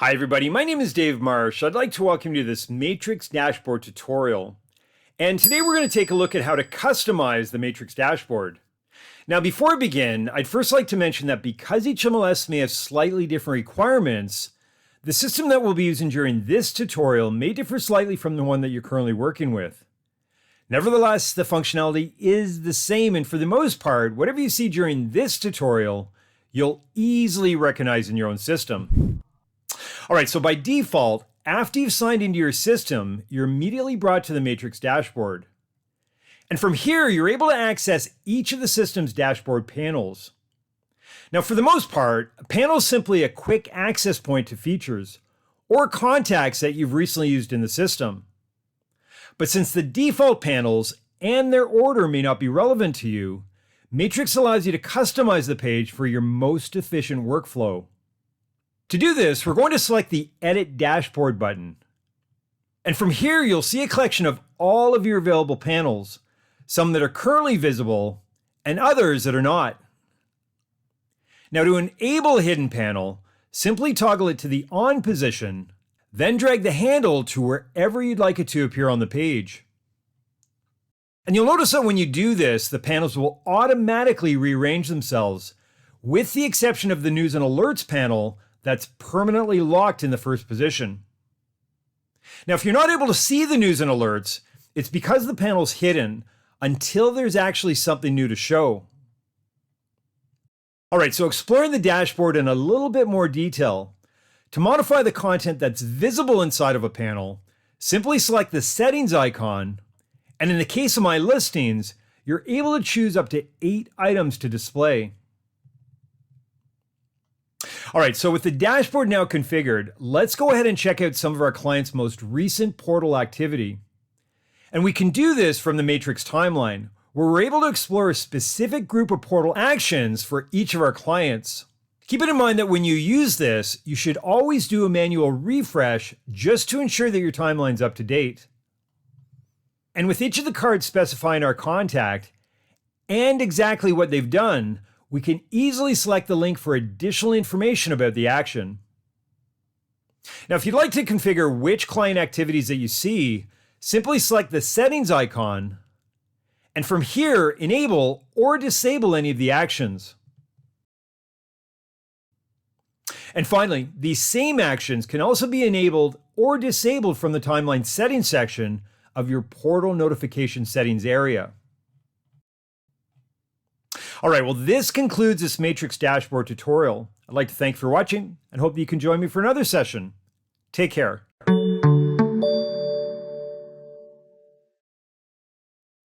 Hi everybody, my name is Dave Marsh. I'd like to welcome you to this Matrix dashboard tutorial. And today we're going to take a look at how to customize the Matrix dashboard. Now before I begin, I'd first like to mention that because each MLS may have slightly different requirements, the system that we'll be using during this tutorial may differ slightly from the one that you're currently working with. Nevertheless, the functionality is the same, and for the most part, whatever you see during this tutorial, you'll easily recognize in your own system. All right, so by default, after you've signed into your system, you're immediately brought to the Matrix dashboard. And from here, you're able to access each of the system's dashboard panels. Now, for the most part, a panel is simply a quick access point to features or contacts that you've recently used in the system. But since the default panels and their order may not be relevant to you, Matrix allows you to customize the page for your most efficient workflow. To do this, we're going to select the Edit Dashboard button. And from here, you'll see a collection of all of your available panels, some that are currently visible and others that are not. Now to enable a hidden panel, simply toggle it to the on position, then drag the handle to wherever you'd like it to appear on the page. And you'll notice that when you do this, the panels will automatically rearrange themselves, with the exception of the News and Alerts panel that's permanently locked in the first position. Now, if you're not able to see the news and alerts, it's because the panel's hidden until there's actually something new to show. All right, so exploring the dashboard in a little bit more detail. To modify the content that's visible inside of a panel, simply select the settings icon, and in the case of my listings, you're able to choose up to 8 items to display. All right, so with the dashboard now configured, let's go ahead and check out some of our clients' most recent portal activity. And we can do this from the Matrix timeline, where we're able to explore a specific group of portal actions for each of our clients. Keep it in mind that when you use this, you should always do a manual refresh just to ensure that your timeline's up to date. And with each of the cards specifying our contact and exactly what they've done, we can easily select the link for additional information about the action. Now, if you'd like to configure which client activities that you see, simply select the settings icon, and from here, enable or disable any of the actions. And finally, these same actions can also be enabled or disabled from the timeline settings section of your portal notification settings area. All right, well, this concludes this Matrix dashboard tutorial. I'd like to thank you for watching and hope that you can join me for another session. Take care.